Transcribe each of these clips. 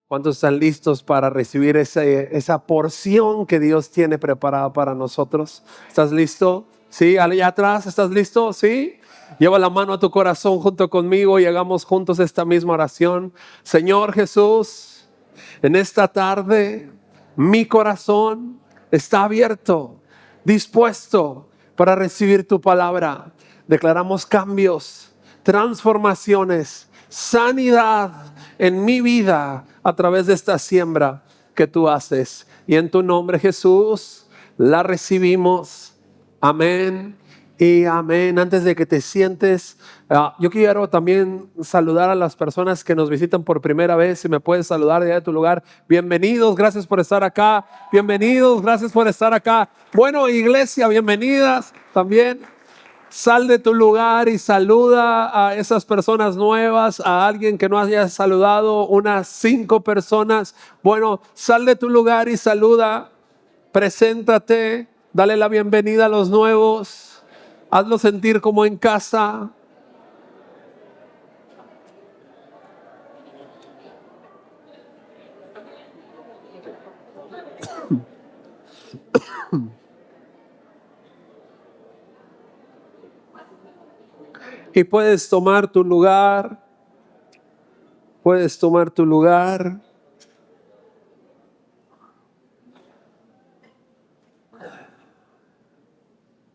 ¿Cuántos están listos para recibir esa porción que Dios tiene preparada para nosotros? ¿Estás listo? ¿Sí? Allá atrás, ¿estás listo? ¿Sí? Lleva la mano a tu corazón junto conmigo y hagamos juntos esta misma oración. Señor Jesús, en esta tarde mi corazón está abierto, dispuesto para recibir tu palabra. Declaramos cambios, transformaciones, sanidad en mi vida a través de esta siembra que tú haces. Y en tu nombre, Jesús, la recibimos. Amén y amén. Antes de que te sientes, yo quiero también saludar a las personas que nos visitan por primera vez. Si me puedes saludar de tu lugar, bienvenidos, gracias por estar acá. Bienvenidos, gracias por estar acá. Bueno, iglesia, bienvenidas también. Sal de tu lugar y saluda a esas personas nuevas, a alguien que no hayas saludado, unas 5 personas. Bueno, sal de tu lugar y saluda, preséntate, dale la bienvenida a los nuevos, hazlo sentir como en casa. Y puedes tomar tu lugar. Puedes tomar tu lugar.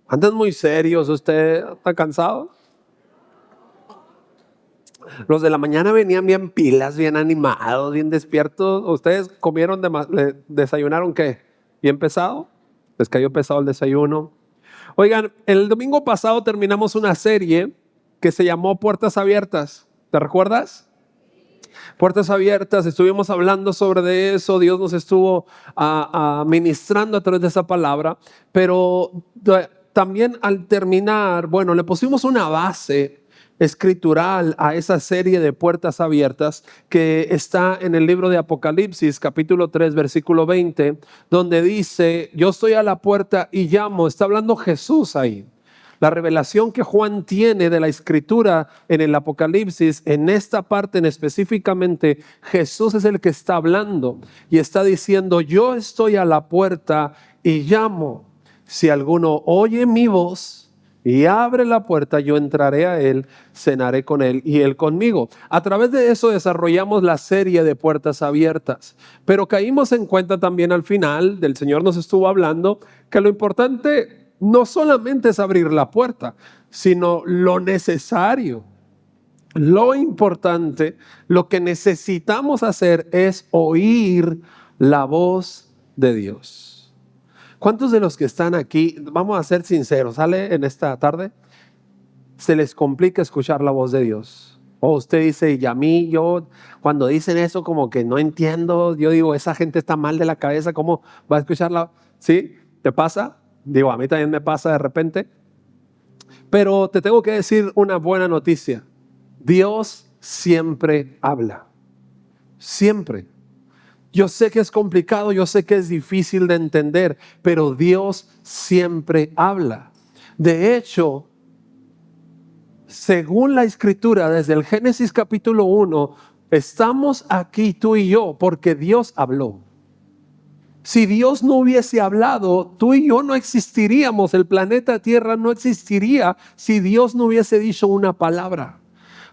¿Andan muy serios? ¿Usted está cansado? Los de la mañana venían bien pilas, bien animados, bien despiertos. ¿Ustedes comieron, desayunaron qué? ¿Bien pesado? ¿Les cayó pesado el desayuno? Oigan, el domingo pasado terminamos una serie que se llamó Puertas Abiertas. ¿Te recuerdas? Puertas Abiertas, estuvimos hablando sobre eso, Dios nos estuvo ministrando a través de esa palabra, pero también al terminar, bueno, le pusimos una base escritural a esa serie de Puertas Abiertas que está en el libro de Apocalipsis, capítulo 3, versículo 20, donde dice, yo estoy a la puerta y llamo. Está hablando Jesús ahí. La revelación que Juan tiene de la escritura en el Apocalipsis, en esta parte en específicamente, Jesús es el que está hablando y está diciendo, yo estoy a la puerta y llamo. Si alguno oye mi voz y abre la puerta, yo entraré a él, cenaré con él y él conmigo. A través de eso desarrollamos la serie de Puertas Abiertas, pero caímos en cuenta también al final, del Señor nos estuvo hablando, que lo importante no solamente es abrir la puerta, sino lo necesario, lo importante, lo que necesitamos hacer es oír la voz de Dios. ¿Cuántos de los que están aquí, vamos a ser sinceros, sale en esta tarde, se les complica escuchar la voz de Dios? O usted dice, y a mí, yo, cuando dicen eso como que no entiendo, yo digo, esa gente está mal de la cabeza, ¿cómo va a escucharla? ¿Sí? ¿Te pasa? Digo, a mí también me pasa de repente. Pero te tengo que decir una buena noticia. Dios siempre habla. Siempre. Yo sé que es complicado, yo sé que es difícil de entender, pero Dios siempre habla. De hecho, según la Escritura, desde el Génesis capítulo 1, estamos aquí tú y yo porque Dios habló. Si Dios no hubiese hablado, tú y yo no existiríamos, el planeta Tierra no existiría si Dios no hubiese dicho una palabra.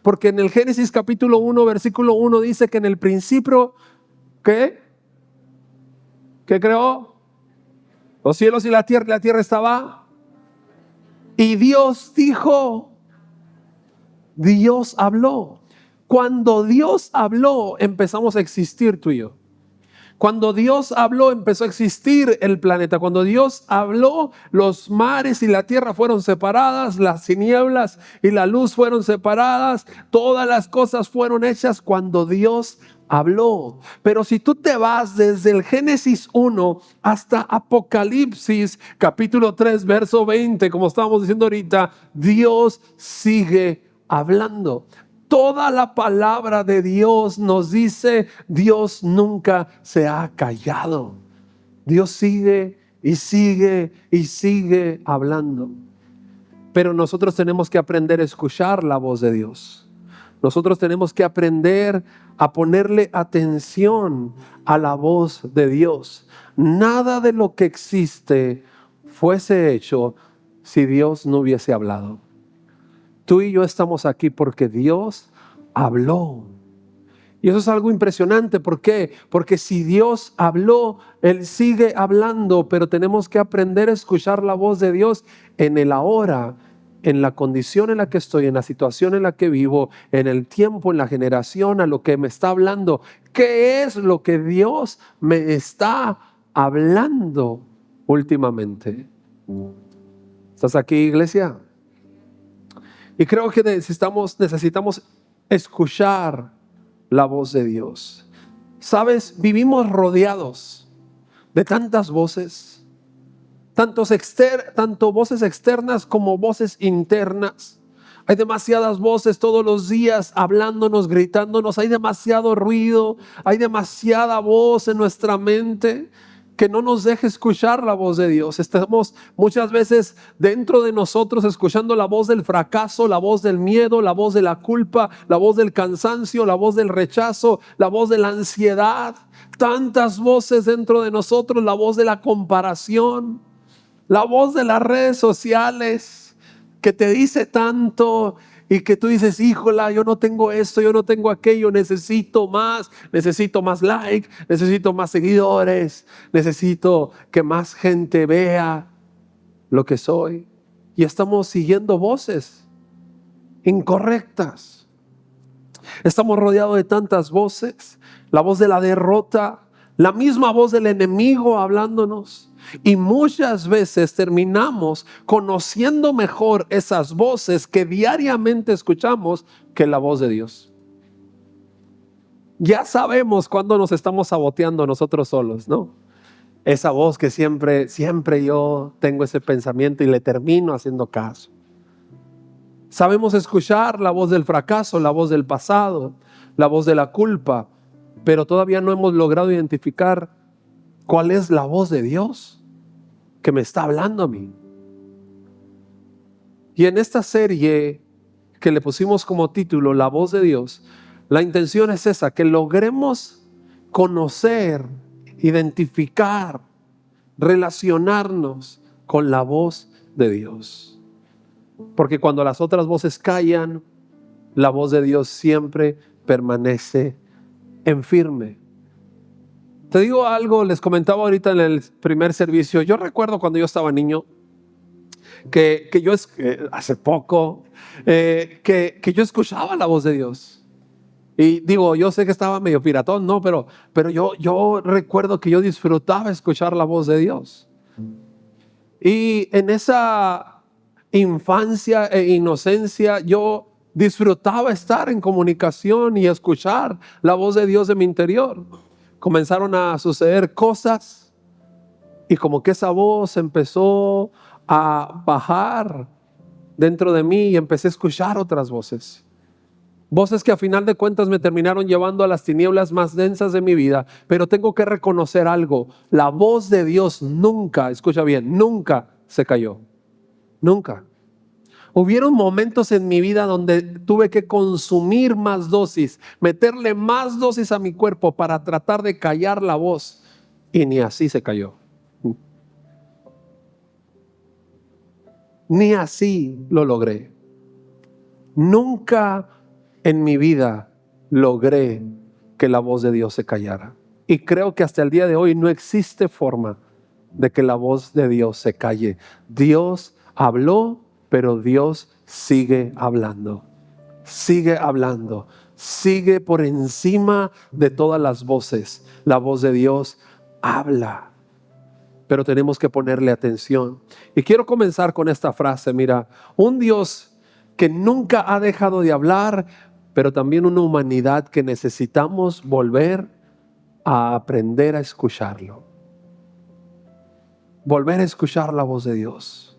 Porque en el Génesis capítulo 1, versículo 1 dice que en el principio, ¿qué? ¿Qué creó? Los cielos y la tierra estaba. Y Dios dijo, Dios habló. Cuando Dios habló, empezamos a existir tú y yo. Cuando Dios habló, empezó a existir el planeta. Cuando Dios habló, los mares y la tierra fueron separadas, las tinieblas y la luz fueron separadas, todas las cosas fueron hechas cuando Dios habló. Pero si tú te vas desde el Génesis 1 hasta Apocalipsis, capítulo 3, verso 20, como estábamos diciendo ahorita, Dios sigue hablando. Toda la palabra de Dios nos dice, Dios nunca se ha callado. Dios sigue y sigue y sigue hablando. Pero nosotros tenemos que aprender a escuchar la voz de Dios. Nosotros tenemos que aprender a ponerle atención a la voz de Dios. Nada de lo que existe fuese hecho si Dios no hubiese hablado. Tú y yo estamos aquí porque Dios habló. Y eso es algo impresionante. ¿Por qué? Porque si Dios habló, Él sigue hablando, pero tenemos que aprender a escuchar la voz de Dios en el ahora, en la condición en la que estoy, en la situación en la que vivo, en el tiempo, en la generación, a lo que me está hablando. ¿Qué es lo que Dios me está hablando últimamente? ¿Estás aquí, iglesia? Y creo que necesitamos escuchar la voz de Dios. Sabes, vivimos rodeados de tantas voces, tanto voces externas como voces internas. Hay demasiadas voces todos los días hablándonos, gritándonos. Hay demasiado ruido, hay demasiada voz en nuestra mente que no nos deja escuchar la voz de Dios. Estamos muchas veces dentro de nosotros escuchando la voz del fracaso, la voz del miedo, la voz de la culpa, la voz del cansancio, la voz del rechazo, la voz de la ansiedad. Tantas voces dentro de nosotros, la voz de la comparación, la voz de las redes sociales que te dice tanto y que tú dices, híjola, yo no tengo esto, yo no tengo aquello, necesito más like, necesito más seguidores, necesito que más gente vea lo que soy. Y estamos siguiendo voces incorrectas. Estamos rodeados de tantas voces, la voz de la derrota, la misma voz del enemigo hablándonos. Y muchas veces terminamos conociendo mejor esas voces que diariamente escuchamos que la voz de Dios. Ya sabemos cuándo nos estamos saboteando nosotros solos, ¿no? Esa voz que siempre yo tengo ese pensamiento y le termino haciendo caso. Sabemos escuchar la voz del fracaso, la voz del pasado, la voz de la culpa, pero todavía no hemos logrado identificar cuál es la voz de Dios que me está hablando a mí. Y en esta serie que le pusimos como título La voz de Dios, la intención es esa, que logremos conocer, identificar, relacionarnos con la voz de Dios. Porque cuando las otras voces callan, la voz de Dios siempre permanece en firme. Te digo algo, les comentaba ahorita en el primer servicio. Yo recuerdo cuando yo estaba niño, que yo hace poco, que yo escuchaba la voz de Dios. Y digo, yo sé que estaba medio piratón, ¿no? Pero yo recuerdo que yo disfrutaba escuchar la voz de Dios. Y en esa infancia e inocencia, yo disfrutaba estar en comunicación y escuchar la voz de Dios de mi interior. Comenzaron a suceder cosas y como que esa voz empezó a bajar dentro de mí y empecé a escuchar otras voces. Voces que a final de cuentas me terminaron llevando a las tinieblas más densas de mi vida. Pero tengo que reconocer algo. La voz de Dios nunca, escucha bien, nunca se cayó. Nunca. Hubieron momentos en mi vida donde tuve que consumir más dosis, meterle más dosis a mi cuerpo para tratar de callar la voz. Y ni así se cayó. Ni así lo logré. Nunca en mi vida logré que la voz de Dios se callara. Y creo que hasta el día de hoy no existe forma de que la voz de Dios se calle. Dios habló, pero Dios sigue hablando. Sigue hablando. Sigue por encima de todas las voces. La voz de Dios habla. Pero tenemos que ponerle atención. Y quiero comenzar con esta frase. Mira, un Dios que nunca ha dejado de hablar, pero también una humanidad que necesitamos volver a aprender a escucharlo. Volver a escuchar la voz de Dios.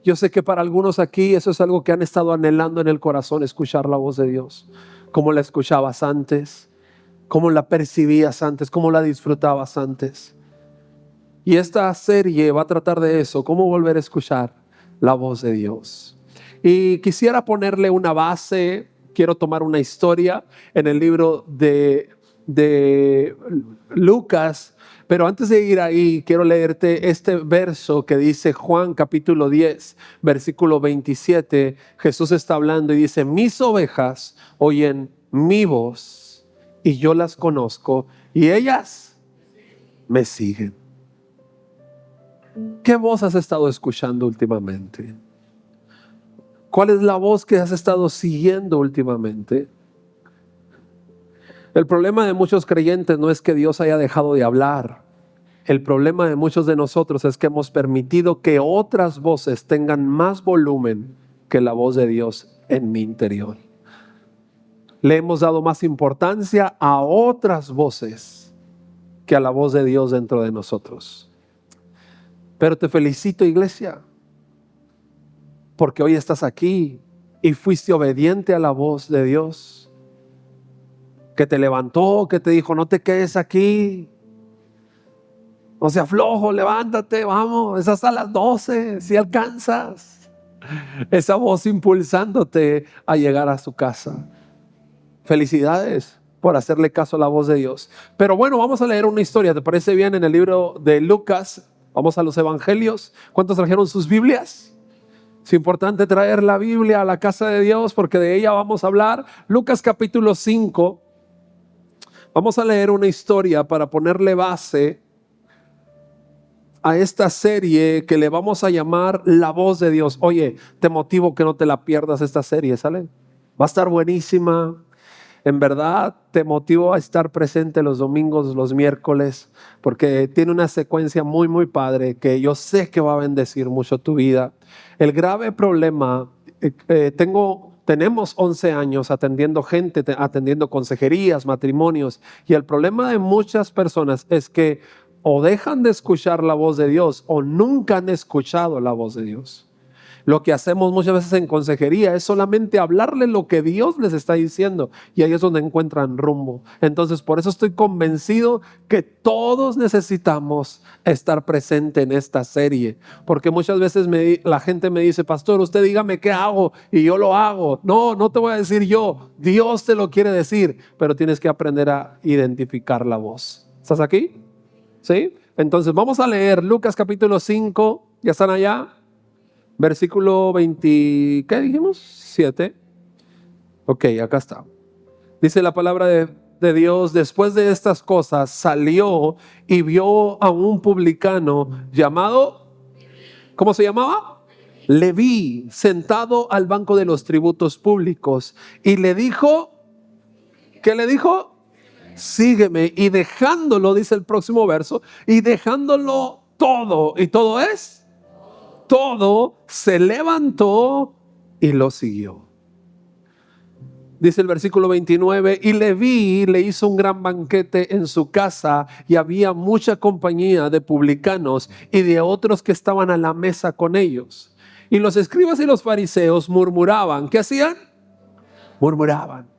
Yo sé que para algunos aquí eso es algo que han estado anhelando en el corazón, escuchar la voz de Dios. Cómo la escuchabas antes, cómo la percibías antes, cómo la disfrutabas antes. Y esta serie va a tratar de eso, cómo volver a escuchar la voz de Dios. Y quisiera ponerle una base. Quiero tomar una historia en el libro de Lucas, pero antes de ir ahí, quiero leerte este verso que dice Juan capítulo 10, versículo 27. Jesús está hablando y dice: mis ovejas oyen mi voz y yo las conozco y ellas me siguen. ¿Qué voz has estado escuchando últimamente? ¿Cuál es la voz que has estado siguiendo últimamente? El problema de muchos creyentes no es que Dios haya dejado de hablar. El problema de muchos de nosotros es que hemos permitido que otras voces tengan más volumen que la voz de Dios en mi interior. Le hemos dado más importancia a otras voces que a la voz de Dios dentro de nosotros. Pero te felicito, iglesia, porque hoy estás aquí y fuiste obediente a la voz de Dios, que te levantó, que te dijo: no te quedes aquí, no seas flojo, levántate, vamos, es hasta las 12, si alcanzas. Esa voz impulsándote a llegar a su casa. Felicidades por hacerle caso a la voz de Dios. Pero bueno, vamos a leer una historia, ¿te parece bien? En el libro de Lucas, vamos a los evangelios. ¿Cuántos trajeron sus Biblias? Es importante traer la Biblia a la casa de Dios porque de ella vamos a hablar. Lucas capítulo 5. Vamos a leer una historia para ponerle base a esta serie que le vamos a llamar La Voz de Dios. Oye, te motivo que no te la pierdas esta serie, ¿sale? Va a estar buenísima. En verdad, te motivo a estar presente los domingos, los miércoles, porque tiene una secuencia muy, muy padre que yo sé que va a bendecir mucho tu vida. El grave problema, tenemos 11 años atendiendo gente, atendiendo consejerías, matrimonios, y el problema de muchas personas es que o dejan de escuchar la voz de Dios o nunca han escuchado la voz de Dios. Lo que hacemos muchas veces en consejería es solamente hablarle lo que Dios les está diciendo, y ahí es donde encuentran rumbo. Entonces, por eso estoy convencido que todos necesitamos estar presente en esta serie, porque muchas veces la gente me dice: pastor, usted dígame qué hago y yo lo hago. No te voy a decir yo, Dios te lo quiere decir, pero tienes que aprender a identificar la voz. ¿Estás aquí? ¿Sí? Entonces vamos a leer Lucas capítulo 5, ¿ya están allá? Versículo 20, ¿qué dijimos? 7. Ok, acá está. Dice la palabra de Dios: después de estas cosas salió y vio a un publicano llamado, ¿cómo se llamaba? Leví, sentado al banco de los tributos públicos, y le dijo, ¿qué le dijo? Sígueme. Y dejándolo, dice el próximo verso, y dejándolo todo, ¿y todo es? Todo, se levantó y lo siguió. Dice el versículo 29, y Leví le hizo un gran banquete en su casa, y había mucha compañía de publicanos y de otros que estaban a la mesa con ellos. Y los escribas y los fariseos murmuraban. ¿Qué hacían? Murmuraban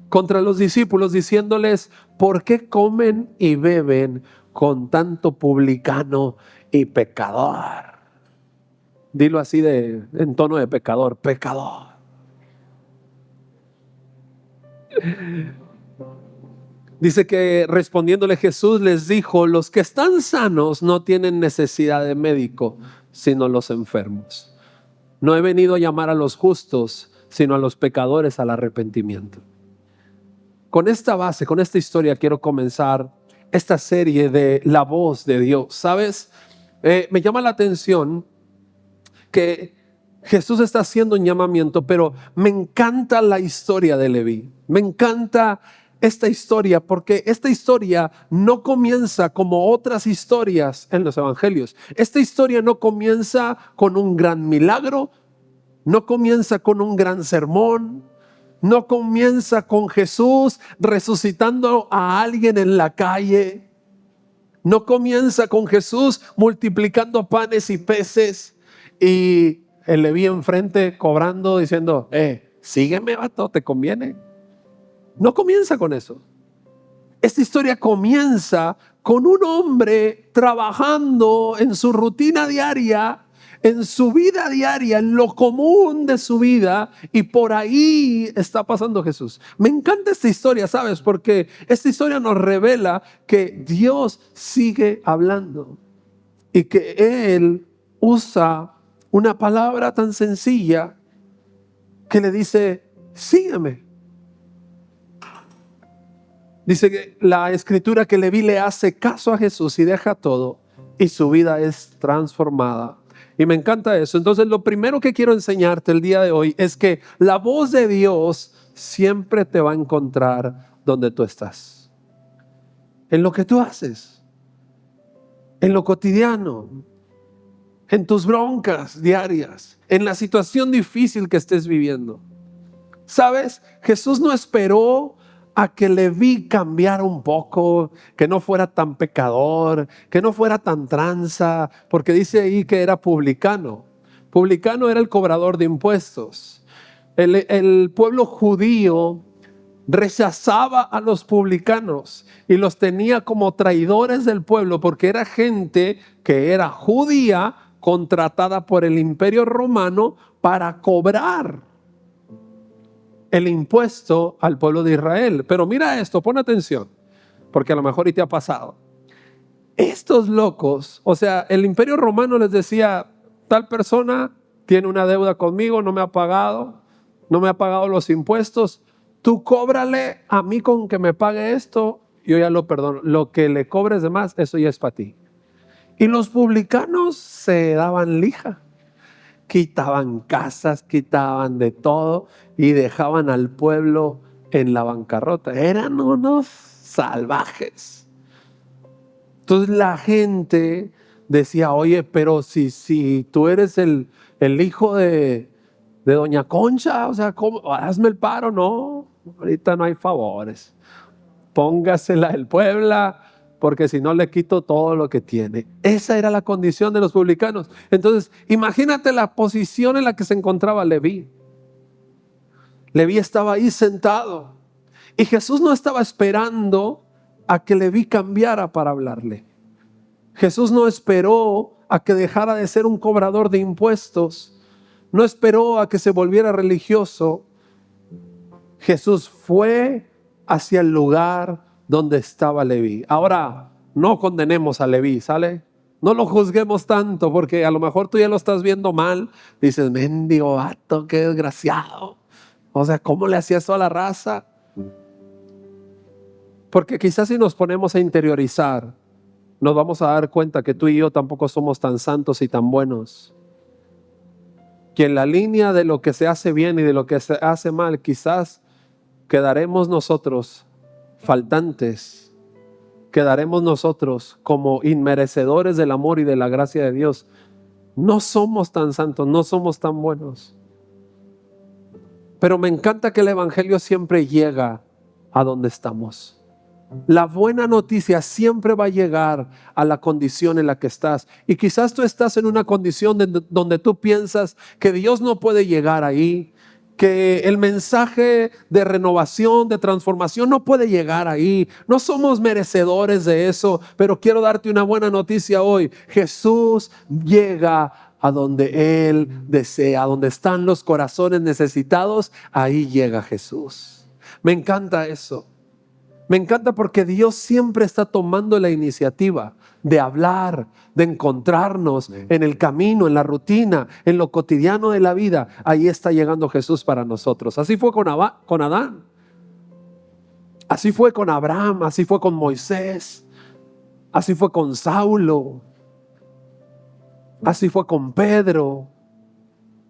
contra los discípulos, diciéndoles: ¿por qué comen y beben con tanto publicano y pecador? Dilo así en tono de pecador, pecador. Dice que respondiéndole Jesús les dijo: los que están sanos no tienen necesidad de médico, sino los enfermos. No he venido a llamar a los justos, sino a los pecadores al arrepentimiento. Con esta base, con esta historia, quiero comenzar esta serie de La Voz de Dios. ¿Sabes? Me llama la atención que Jesús está haciendo un llamamiento, pero me encanta la historia de Leví. Me encanta esta historia porque esta historia no comienza como otras historias en los evangelios. Esta historia no comienza con un gran milagro, no comienza con un gran sermón, no comienza con Jesús resucitando a alguien en la calle, no comienza con Jesús multiplicando panes y peces y el Leví enfrente cobrando, diciendo: sígueme, vato, te conviene. No comienza con eso. Esta historia comienza con un hombre trabajando en su rutina diaria en su vida diaria, en lo común de su vida, y por ahí está pasando Jesús. Me encanta esta historia, ¿sabes? Porque esta historia nos revela que Dios sigue hablando y que Él usa una palabra tan sencilla que le dice, sígueme. Dice que la escritura que Leví le hace caso a Jesús y deja todo y su vida es transformada. Y me encanta eso. Entonces lo primero que quiero enseñarte el día de hoy es que la voz de Dios siempre te va a encontrar donde tú estás. En lo que tú haces, en lo cotidiano, en tus broncas diarias, en la situación difícil que estés viviendo. ¿Sabes? Jesús no esperó a que Leví cambiara un poco, que no fuera tan pecador, que no fuera tan tranza, porque dice ahí que era publicano. Publicano era el cobrador de impuestos. El pueblo judío rechazaba a los publicanos y los tenía como traidores del pueblo, porque era gente que era judía contratada por el Imperio Romano para cobrar el impuesto al pueblo de Israel. Pero mira esto, pon atención, porque a lo mejor y te ha pasado. Estos locos, o sea, el Imperio Romano les decía, tal persona tiene una deuda conmigo, no me ha pagado los impuestos, tú cóbrale a mí con que me pague esto, yo ya lo perdono. Lo que le cobres de más, eso ya es para ti. Y los publicanos se daban lija. Quitaban casas, quitaban de todo y dejaban al pueblo en la bancarrota. Eran unos salvajes. Entonces la gente decía, oye, pero si tú eres el hijo de doña Concha, o sea, ¿cómo? Hazme el paro. No, ahorita no hay favores. Póngasela el Puebla, porque si no le quito todo lo que tiene. Esa era la condición de los publicanos. Entonces, imagínate la posición en la que se encontraba Leví. Leví estaba ahí sentado y Jesús no estaba esperando a que Leví cambiara para hablarle. Jesús no esperó a que dejara de ser un cobrador de impuestos. No esperó a que se volviera religioso. Jesús fue hacia el lugar donde estaba Leví. Ahora, no condenemos a Leví, ¿sale? No lo juzguemos tanto, porque a lo mejor tú ya lo estás viendo mal. Dices, mendigo vato, qué desgraciado. O sea, ¿cómo le hacía eso a la raza? Porque quizás si nos ponemos a interiorizar, nos vamos a dar cuenta que tú y yo tampoco somos tan santos y tan buenos. Que en la línea de lo que se hace bien y de lo que se hace mal, quizás quedaremos nosotros faltantes, quedaremos nosotros como inmerecedores del amor y de la gracia de Dios. No somos tan santos, no somos tan buenos. Pero me encanta que el evangelio siempre llega a donde estamos. La buena noticia siempre va a llegar a la condición en la que estás. Y quizás tú estás en una condición donde tú piensas que Dios no puede llegar ahí, que el mensaje de renovación, de transformación no puede llegar ahí. No somos merecedores de eso, pero quiero darte una buena noticia hoy. Jesús llega a donde Él desea, donde están los corazones necesitados, ahí llega Jesús. Me encanta eso. Me encanta porque Dios siempre está tomando la iniciativa de hablar, de encontrarnos en el camino, en la rutina, en lo cotidiano de la vida. Ahí está llegando Jesús para nosotros. Así fue con Adán. Así fue con Abraham, así fue con Moisés, así fue con Saulo, así fue con Pedro.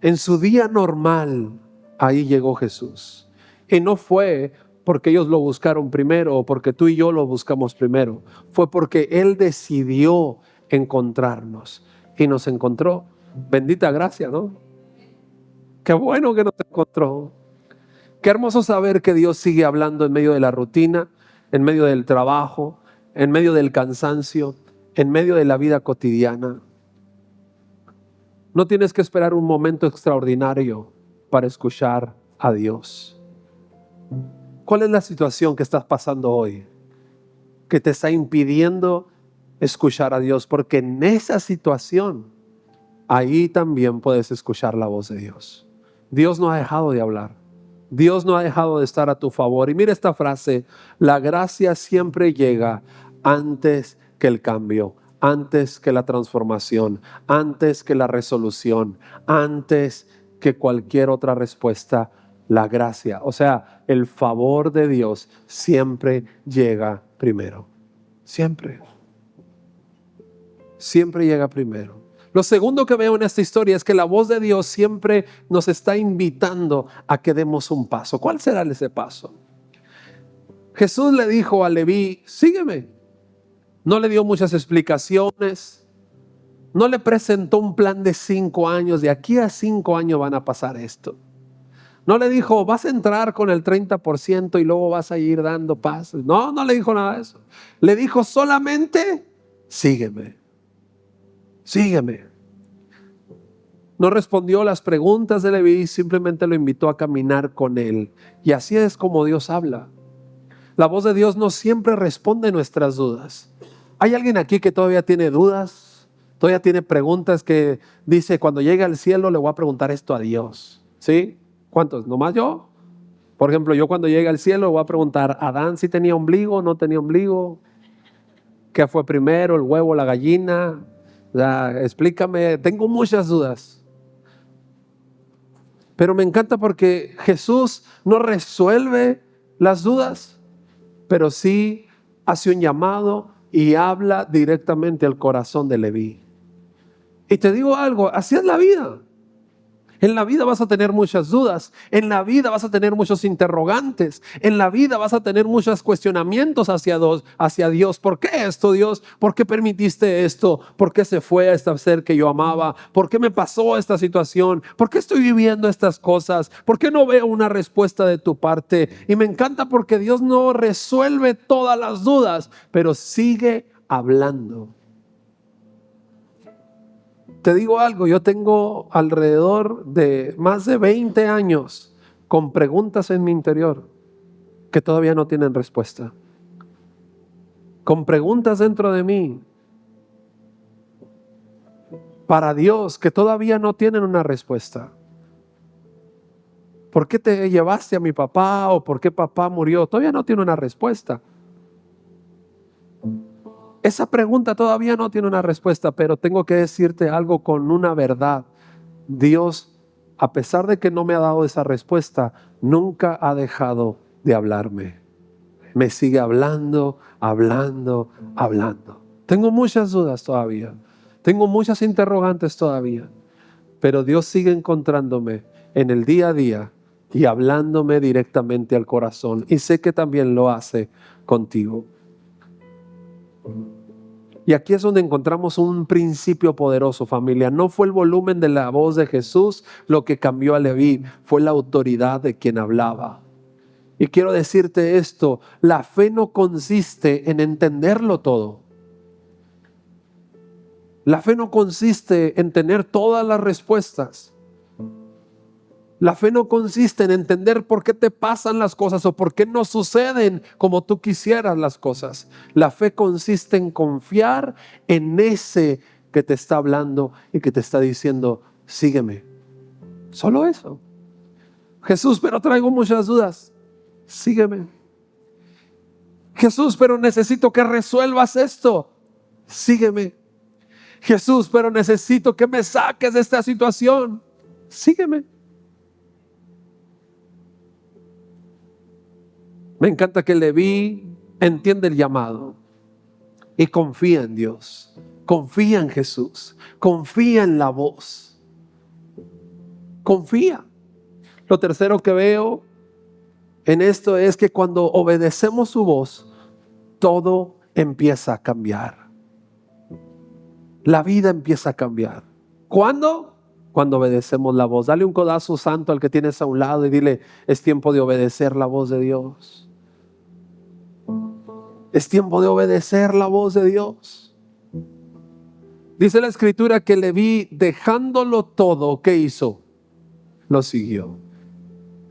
En su día normal, ahí llegó Jesús. Y no fue porque ellos lo buscaron primero o porque tú y yo lo buscamos primero. Fue porque Él decidió encontrarnos y nos encontró. Bendita gracia, ¿no? Qué bueno que nos encontró. Qué hermoso saber que Dios sigue hablando en medio de la rutina, en medio del trabajo, en medio del cansancio, en medio de la vida cotidiana. No tienes que esperar un momento extraordinario para escuchar a Dios. ¿Cuál es la situación que estás pasando hoy que te está impidiendo escuchar a Dios? Porque en esa situación ahí también puedes escuchar la voz de Dios. Dios no ha dejado de hablar. Dios no ha dejado de estar a tu favor. Y mira esta frase: la gracia siempre llega antes que el cambio, antes que la transformación, antes que la resolución, antes que cualquier otra respuesta. La gracia, o sea, el favor de Dios siempre llega primero. Siempre. Siempre llega primero. Lo segundo que veo en esta historia es que la voz de Dios siempre nos está invitando a que demos un paso. ¿Cuál será ese paso? Jesús le dijo a Leví: sígueme. No le dio muchas explicaciones. No le presentó un plan de 5 años. De aquí a 5 años van a pasar esto. No le dijo: vas a entrar con el 30% y luego vas a ir dando pasos. No, no le dijo nada de eso. Le dijo solamente: sígueme. Sígueme. No respondió las preguntas de Leví, simplemente lo invitó a caminar con él. Y así es como Dios habla. La voz de Dios no siempre responde nuestras dudas. ¿Hay alguien aquí que todavía tiene dudas? Todavía tiene preguntas que dice: cuando llegue al cielo le voy a preguntar esto a Dios. ¿Sí? ¿Cuántos? ¿Nomás yo? Por ejemplo, yo cuando llegue al cielo le voy a preguntar: ¿Adán sí tenía ombligo o no tenía ombligo? ¿Qué fue primero, el huevo o la gallina? Explícame. Tengo muchas dudas. Pero me encanta porque Jesús no resuelve las dudas, pero sí hace un llamado y habla directamente al corazón de Leví. Y te digo algo, así es la vida. En la vida vas a tener muchas dudas, en la vida vas a tener muchos interrogantes, en la vida vas a tener muchos cuestionamientos hacia Dios. ¿Por qué esto, Dios? ¿Por qué permitiste esto? ¿Por qué se fue a este ser que yo amaba? ¿Por qué me pasó esta situación? ¿Por qué estoy viviendo estas cosas? ¿Por qué no veo una respuesta de tu parte? Y me encanta porque Dios no resuelve todas las dudas, pero sigue hablando. Te digo algo, yo tengo alrededor de más de 20 años con preguntas en mi interior que todavía no tienen respuesta. Con preguntas dentro de mí para Dios que todavía no tienen una respuesta. ¿Por qué te llevaste a mi papá? ¿O por qué papá murió? Todavía no tiene una respuesta. Esa pregunta todavía no tiene una respuesta, pero tengo que decirte algo con una verdad. Dios, a pesar de que no me ha dado esa respuesta, nunca ha dejado de hablarme. Me sigue hablando, hablando, hablando. Tengo muchas dudas todavía. Tengo muchas interrogantes todavía. Pero Dios sigue encontrándome en el día a día y hablándome directamente al corazón. Y sé que también lo hace contigo. Y aquí es donde encontramos un principio poderoso, familia. No fue el volumen de la voz de Jesús lo que cambió a Leví, fue la autoridad de quien hablaba. Y quiero decirte esto: la fe no consiste en entenderlo todo. La fe no consiste en tener todas las respuestas. La fe no consiste en entender por qué te pasan las cosas o por qué no suceden como tú quisieras las cosas. La fe consiste en confiar en ese que te está hablando y que te está diciendo: sígueme. Solo eso. Jesús, pero traigo muchas dudas. Sígueme. Jesús, pero necesito que resuelvas esto. Sígueme. Jesús, pero necesito que me saques de esta situación. Sígueme. Me encanta que Leví entiende el llamado y confía en Dios, confía en Jesús, confía en la voz, confía. Lo tercero que veo en esto es que cuando obedecemos su voz, todo empieza a cambiar. La vida empieza a cambiar. ¿Cuándo? Cuando obedecemos la voz. Dale un codazo santo al que tienes a un lado y dile: es tiempo de obedecer la voz de Dios. Es tiempo de obedecer la voz de Dios. Dice la escritura que Leví, dejándolo todo, ¿qué hizo? Lo siguió.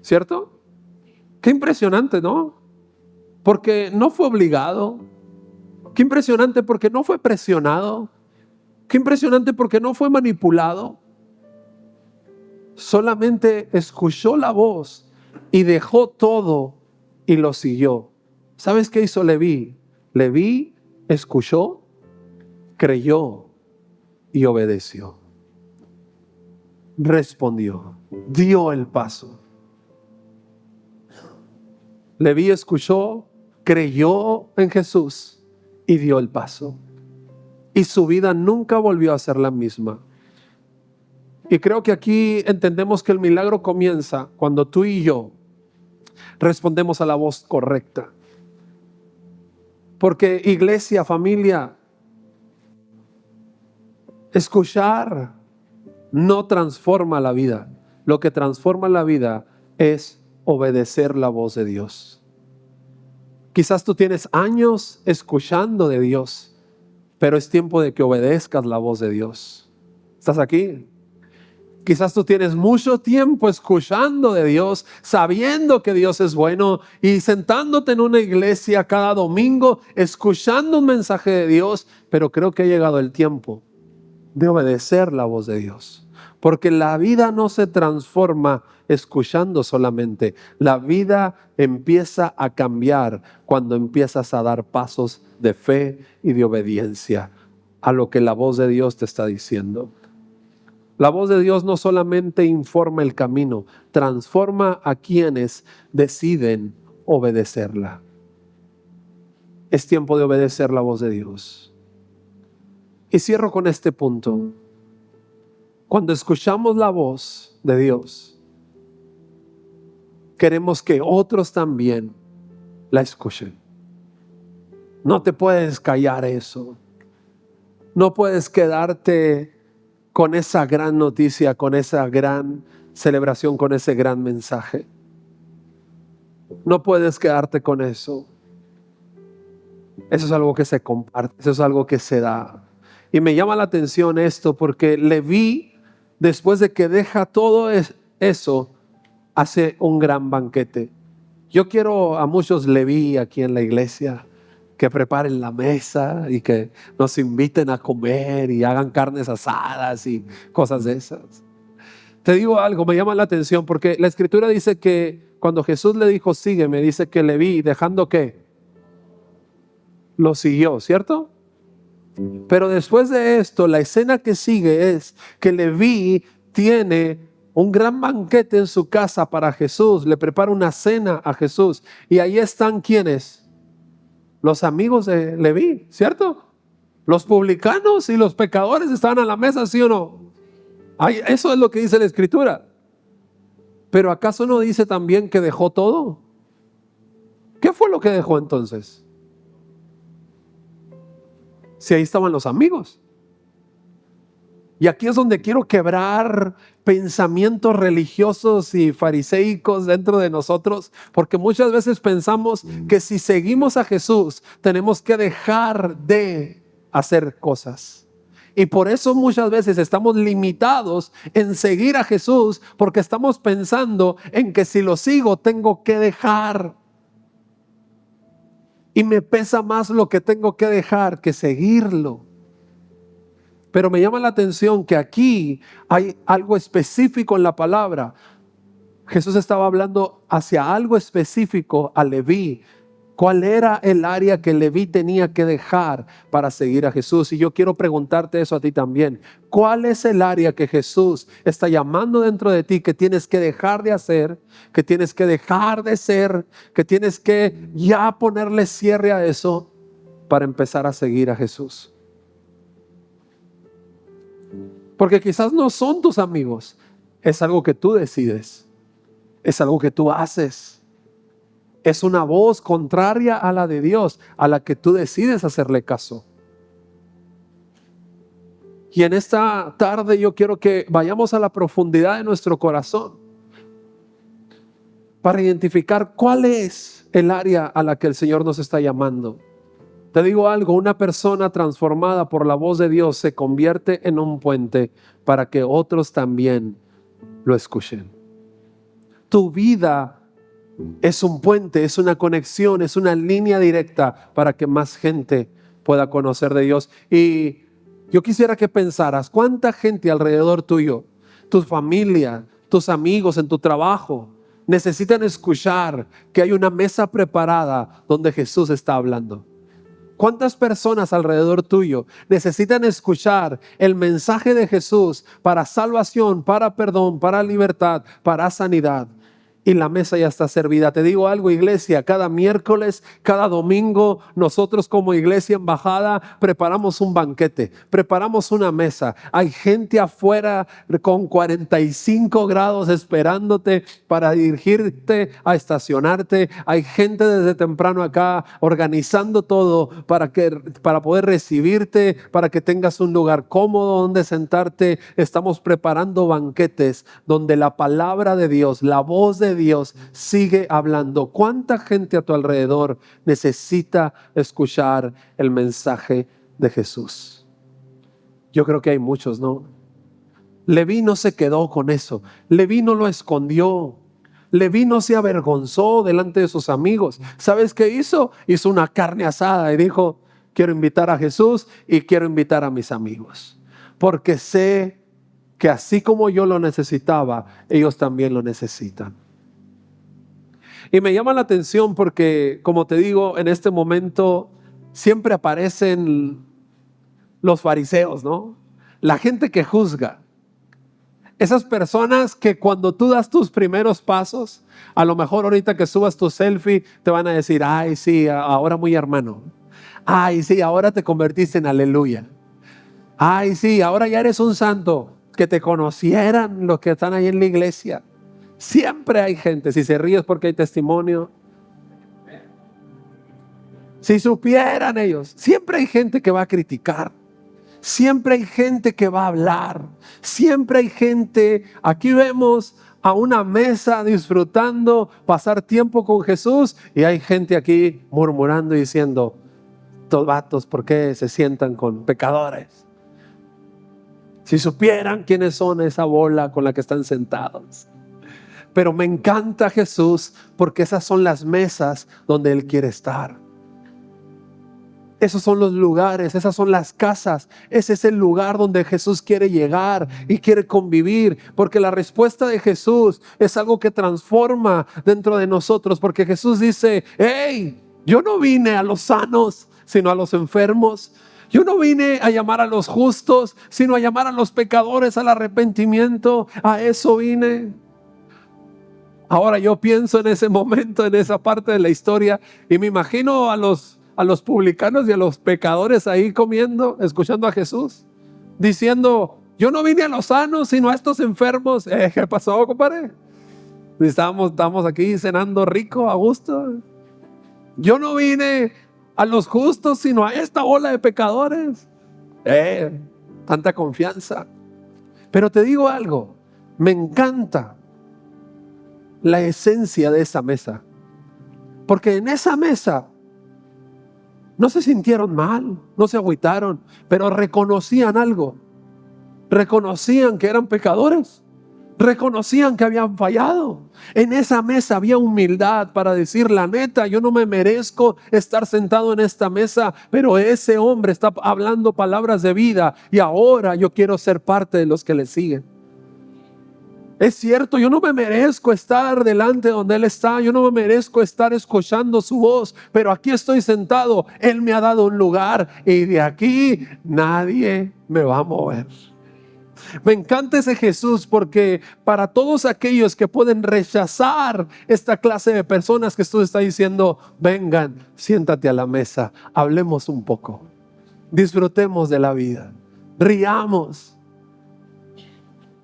¿Cierto? Qué impresionante, ¿no? Porque no fue obligado. Qué impresionante porque no fue presionado. Qué impresionante, porque no fue manipulado. Solamente escuchó la voz y dejó todo y lo siguió. ¿Sabes qué hizo Leví? Leví escuchó, creyó y obedeció. Respondió, dio el paso. Leví escuchó, creyó en Jesús y dio el paso. Y su vida nunca volvió a ser la misma. Y creo que aquí entendemos que el milagro comienza cuando tú y yo respondemos a la voz correcta. Porque iglesia, familia, escuchar no transforma la vida. Lo que transforma la vida es obedecer la voz de Dios. Quizás tú tienes años escuchando de Dios, pero es tiempo de que obedezcas la voz de Dios. ¿Estás aquí? Quizás tú tienes mucho tiempo escuchando de Dios, sabiendo que Dios es bueno y sentándote en una iglesia cada domingo, escuchando un mensaje de Dios, pero creo que ha llegado el tiempo de obedecer la voz de Dios. Porque la vida no se transforma escuchando solamente. La vida empieza a cambiar cuando empiezas a dar pasos de fe y de obediencia a lo que la voz de Dios te está diciendo. La voz de Dios no solamente informa el camino, transforma a quienes deciden obedecerla. Es tiempo de obedecer la voz de Dios. Y cierro con este punto. Cuando escuchamos la voz de Dios, queremos que otros también la escuchen. No te puedes callar eso. No puedes quedarte con esa gran noticia, con esa gran celebración, con ese gran mensaje. No puedes quedarte con eso. Eso es algo que se comparte, eso es algo que se da. Y me llama la atención esto porque Leví, después de que deja todo eso, hace un gran banquete. Yo quiero a muchos Leví aquí en la iglesia que preparen la mesa y que nos inviten a comer y hagan carnes asadas y cosas de esas. Te digo algo, me llama la atención porque la escritura dice que cuando Jesús le dijo sígueme, dice que Leví, dejando ¿qué? Lo siguió, ¿cierto? Pero después de esto, la escena que sigue es que Leví tiene un gran banquete en su casa para Jesús, le prepara una cena a Jesús y ahí están ¿quiénes? Los amigos de Leví, ¿cierto? Los publicanos y los pecadores estaban a la mesa, ¿sí o no? Ay, eso es lo que dice la escritura. Pero ¿acaso no dice también que dejó todo? ¿Qué fue lo que dejó entonces? Si ahí estaban los amigos. Y aquí es donde quiero quebrar pensamientos religiosos y fariseicos dentro de nosotros, porque muchas veces pensamos que si seguimos a Jesús tenemos que dejar de hacer cosas. Y por eso muchas veces estamos limitados en seguir a Jesús, porque estamos pensando en que si lo sigo tengo que dejar. Y me pesa más lo que tengo que dejar que seguirlo. Pero me llama la atención que aquí hay algo específico en la palabra. Jesús estaba hablando hacia algo específico a Leví. ¿Cuál era el área que Leví tenía que dejar para seguir a Jesús? Y yo quiero preguntarte eso a ti también. ¿Cuál es el área que Jesús está llamando dentro de ti que tienes que dejar de hacer, que tienes que dejar de ser, que tienes que ya ponerle cierre a eso para empezar a seguir a Jesús? Porque quizás no son tus amigos, es algo que tú decides, es algo que tú haces. Es una voz contraria a la de Dios, a la que tú decides hacerle caso. Y en esta tarde yo quiero que vayamos a la profundidad de nuestro corazón para identificar cuál es el área a la que el Señor nos está llamando. Te digo algo, una persona transformada por la voz de Dios se convierte en un puente para que otros también lo escuchen. Tu vida es un puente, es una conexión, es una línea directa para que más gente pueda conocer de Dios. Y Yo quisiera que pensaras, ¿cuánta gente alrededor tuyo, tu familia, tus amigos en tu trabajo, necesitan escuchar que hay una mesa preparada donde Jesús está hablando? ¿Cuántas personas alrededor tuyo necesitan escuchar el mensaje de Jesús para salvación, para perdón, para libertad, para sanidad? Y la mesa ya está servida. Te digo algo, iglesia, cada miércoles, cada domingo, nosotros como iglesia embajada preparamos un banquete, preparamos una mesa. Hay gente afuera con 45 grados esperándote para dirigirte a estacionarte. Hay gente desde temprano acá organizando todo para poder recibirte, para que tengas un lugar cómodo donde sentarte. Estamos preparando banquetes donde la palabra de Dios, la voz de Dios sigue hablando. ¿Cuánta gente a tu alrededor necesita escuchar el mensaje de Jesús? Yo creo que hay muchos, ¿no? Leví no se quedó con eso. Leví no lo escondió. Leví no se avergonzó delante de sus amigos. ¿Sabes qué hizo? Hizo una carne asada y dijo, quiero invitar a Jesús y quiero invitar a mis amigos. Porque sé que así como yo lo necesitaba, ellos también lo necesitan. Y me llama la atención porque, como te digo, en este momento siempre aparecen los fariseos, ¿no? La gente que juzga. Esas personas que cuando tú das tus primeros pasos, a lo mejor ahorita que subas tu selfie, te van a decir, ay, sí, ahora muy hermano. Ay, sí, ahora te convertiste en aleluya. Ay, sí, ahora ya eres un santo. Que te conocieran los que están ahí en la iglesia. Siempre hay gente, si se ríe es porque hay testimonio. Si supieran ellos, siempre hay gente que va a criticar. Siempre hay gente que va a hablar. Siempre hay gente, aquí vemos a una mesa disfrutando, pasar tiempo con Jesús. Y hay gente aquí murmurando y diciendo, estos vatos, ¿por qué se sientan con pecadores? Si supieran quiénes son esa bola con la que están sentados. Pero me encanta Jesús porque esas son las mesas donde Él quiere estar. Esos son los lugares, esas son las casas. Ese es el lugar donde Jesús quiere llegar y quiere convivir. Porque la respuesta de Jesús es algo que transforma dentro de nosotros. Porque Jesús dice, hey, yo no vine a los sanos, sino a los enfermos. Yo no vine a llamar a los justos, sino a llamar a los pecadores al arrepentimiento. A eso vine. Ahora yo pienso en ese momento, en esa parte de la historia, y me imagino a los publicanos y a los pecadores ahí comiendo, escuchando a Jesús, diciendo, yo no vine a los sanos, sino a estos enfermos. ¿Qué pasó, compadre? Estamos aquí cenando rico, a gusto. Yo no vine a los justos, sino a esta ola de pecadores. Tanta confianza. Pero te digo algo, me encanta la esencia de esa mesa. Porque en esa mesa no se sintieron mal, no se agüitaron, pero reconocían algo. Reconocían que eran pecadores. Reconocían que habían fallado. En esa mesa había humildad para decir, la neta, yo no me merezco estar sentado en esta mesa, pero ese hombre está hablando palabras de vida y ahora yo quiero ser parte de los que le siguen. Es cierto, yo no me merezco estar delante donde Él está, yo no me merezco estar escuchando su voz, pero aquí estoy sentado, Él me ha dado un lugar y de aquí nadie me va a mover. Me encanta ese Jesús porque para todos aquellos que pueden rechazar esta clase de personas que Jesús está diciendo, vengan, siéntate a la mesa, hablemos un poco, disfrutemos de la vida, riamos.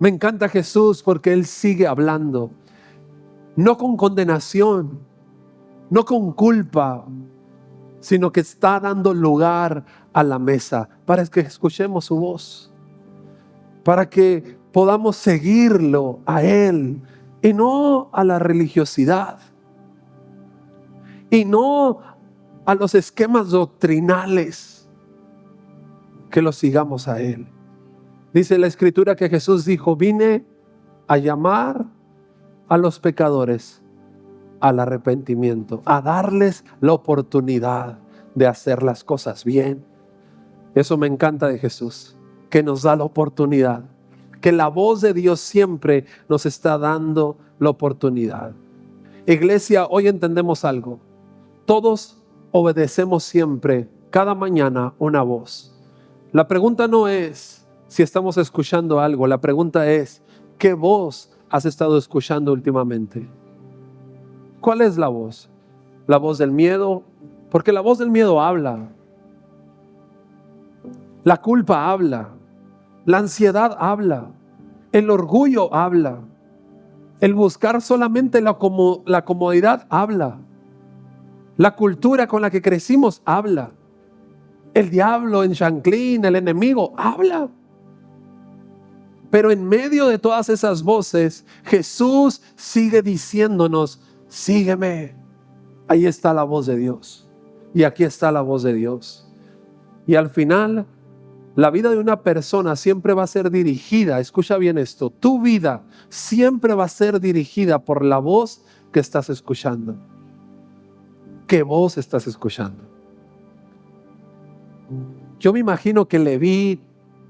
Me encanta Jesús porque Él sigue hablando, no con condenación, no con culpa, sino que está dando lugar a la mesa para que escuchemos su voz, para que podamos seguirlo a Él y no a la religiosidad y no a los esquemas doctrinales, que lo sigamos a Él. Dice la Escritura que Jesús dijo, vine a llamar a los pecadores al arrepentimiento, a darles la oportunidad de hacer las cosas bien. Eso me encanta de Jesús. que nos da la oportunidad, que la voz de Dios siempre nos está dando la oportunidad. Iglesia, hoy entendemos algo. Todos obedecemos siempre, cada mañana, una voz. La pregunta no es si estamos escuchando algo, la pregunta es, ¿qué voz has estado escuchando últimamente? ¿Cuál es la voz? ¿La voz del miedo? Porque la voz del miedo habla. La culpa habla. La ansiedad habla. El orgullo habla. El buscar solamente la comodidad habla. La cultura con la que crecimos habla. El diablo en chanclín, el enemigo, habla. Pero en medio de todas esas voces, Jesús sigue diciéndonos, sígueme. Ahí está la voz de Dios. Y aquí está la voz de Dios. Y al final, la vida de una persona siempre va a ser dirigida, escucha bien esto, tu vida siempre va a ser dirigida por la voz que estás escuchando. ¿Qué voz estás escuchando? Yo me imagino que Leví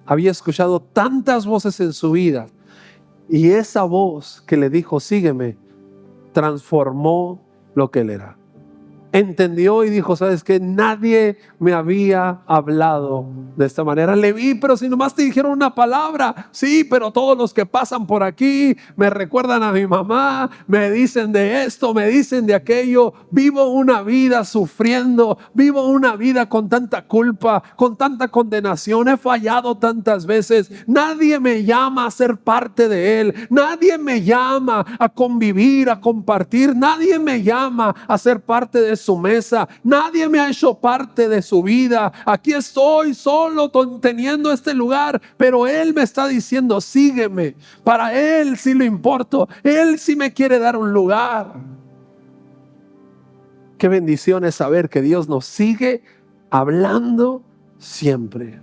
había escuchado tantas voces en su vida y esa voz que le dijo, sígueme, transformó lo que él era. Entendió y dijo, ¿sabes qué? Nadie me había hablado de esta manera. Leví, pero si nomás te dijeron una palabra. Sí, pero todos los que pasan por aquí me recuerdan a mi mamá, me dicen de esto, me dicen de aquello. Vivo una vida sufriendo, vivo una vida con tanta culpa, con tanta condenación. He fallado tantas veces. Nadie me llama a ser parte de él. Nadie me llama a convivir, a compartir. Nadie me llama a ser parte de su mesa. Nadie me ha hecho parte de su vida. Aquí estoy solo teniendo este lugar, pero él me está diciendo, sígueme. Para él sí lo importo. Él sí me quiere dar un lugar. Qué bendición es saber que Dios nos sigue hablando siempre.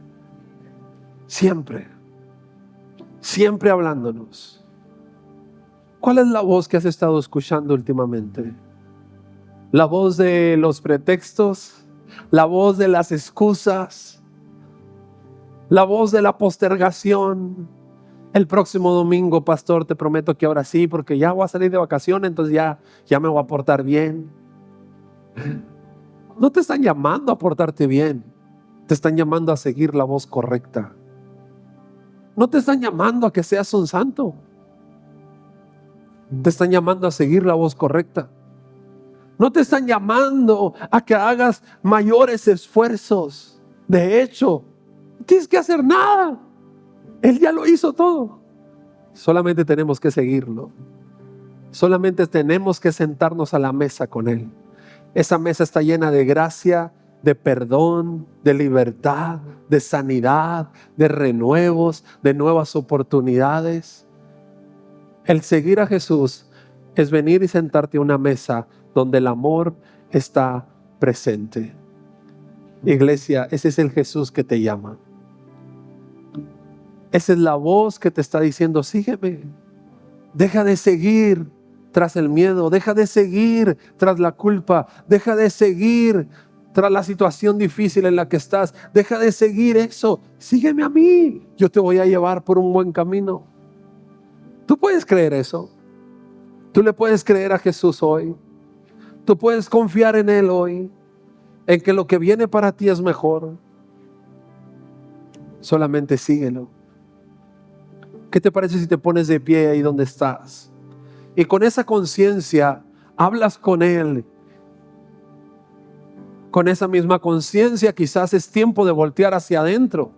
Siempre. Siempre hablándonos. ¿Cuál es la voz que has estado escuchando últimamente? La voz de los pretextos, la voz de las excusas, la voz de la postergación. El próximo domingo, pastor, te prometo que ahora sí, porque ya voy a salir de vacaciones, entonces ya me voy a portar bien. No te están llamando a portarte bien, te están llamando a seguir la voz correcta. No te están llamando a que seas un santo, te están llamando a seguir la voz correcta. No te están llamando a que hagas mayores esfuerzos. De hecho, no tienes que hacer nada. Él ya lo hizo todo. Solamente tenemos que seguirlo. Solamente tenemos que sentarnos a la mesa con Él. Esa mesa está llena de gracia, de perdón, de libertad, de sanidad, de renuevos, de nuevas oportunidades. El seguir a Jesús es venir y sentarte a una mesa donde el amor está presente. Iglesia, ese es el Jesús que te llama. Esa es la voz que te está diciendo, sígueme. Deja de seguir tras el miedo, deja de seguir tras la culpa, deja de seguir tras la situación difícil en la que estás, deja de seguir eso, sígueme a mí, yo te voy a llevar por un buen camino. ¿Tú puedes creer eso? ¿Tú le puedes creer a Jesús hoy? ¿Tú puedes confiar en Él hoy? En que lo que viene para ti es mejor. Solamente síguelo. ¿Qué te parece si te pones de pie ahí donde estás? Y con esa conciencia hablas con Él. Con esa misma conciencia quizás es tiempo de voltear hacia adentro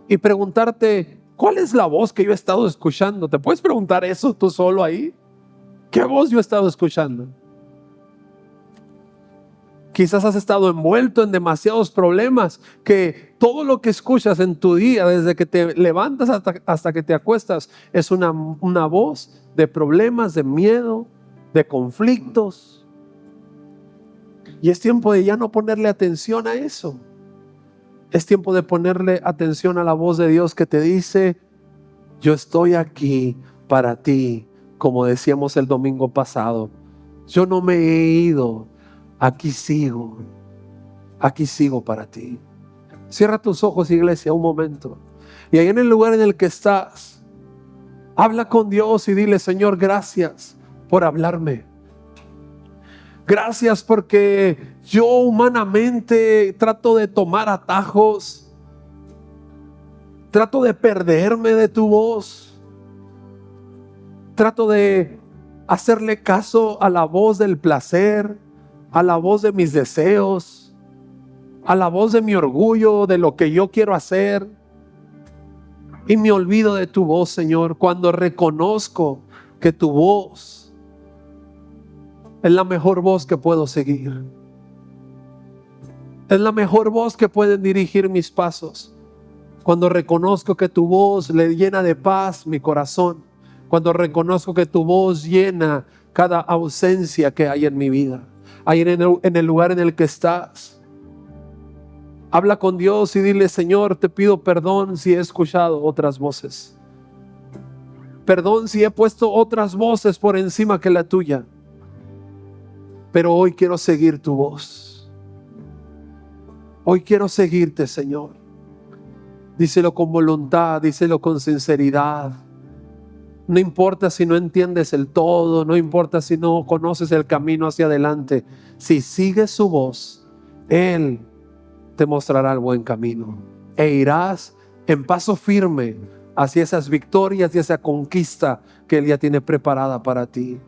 y preguntarte, ¿cuál es la voz que yo he estado escuchando? ¿Te puedes preguntar eso tú solo ahí? ¿Qué voz yo he estado escuchando? Quizás has estado envuelto en demasiados problemas que todo lo que escuchas en tu día, desde que te levantas hasta que te acuestas, es una voz de problemas, de miedo, de conflictos. Y es tiempo de ya no ponerle atención a eso. Es tiempo de ponerle atención a la voz de Dios que te dice, yo estoy aquí para ti, como decíamos el domingo pasado. Yo no me he ido. Aquí sigo para ti. Cierra tus ojos, iglesia, un momento. Y ahí en el lugar en el que estás, habla con Dios y dile: Señor, gracias por hablarme. Gracias porque yo humanamente trato de tomar atajos. Trato de perderme de tu voz. Trato de hacerle caso a la voz del placer, a la voz de mis deseos, a la voz de mi orgullo, de lo que yo quiero hacer. Y me olvido de tu voz, Señor, cuando reconozco que tu voz es la mejor voz que puedo seguir. Es la mejor voz que puede dirigir mis pasos. Cuando reconozco que tu voz le llena de paz mi corazón. Cuando reconozco que tu voz llena cada ausencia que hay en mi vida. Ahí en el lugar en el que estás, habla con Dios y dile: Señor, te pido perdón si he escuchado otras voces. Perdón si he puesto otras voces por encima que la tuya. Pero hoy quiero seguir tu voz. Hoy quiero seguirte, Señor. Díselo con voluntad, díselo con sinceridad. No importa si no entiendes el todo, no importa si no conoces el camino hacia adelante. Si sigues su voz, Él te mostrará el buen camino. E irás en paso firme hacia esas victorias y esa conquista que Él ya tiene preparada para ti.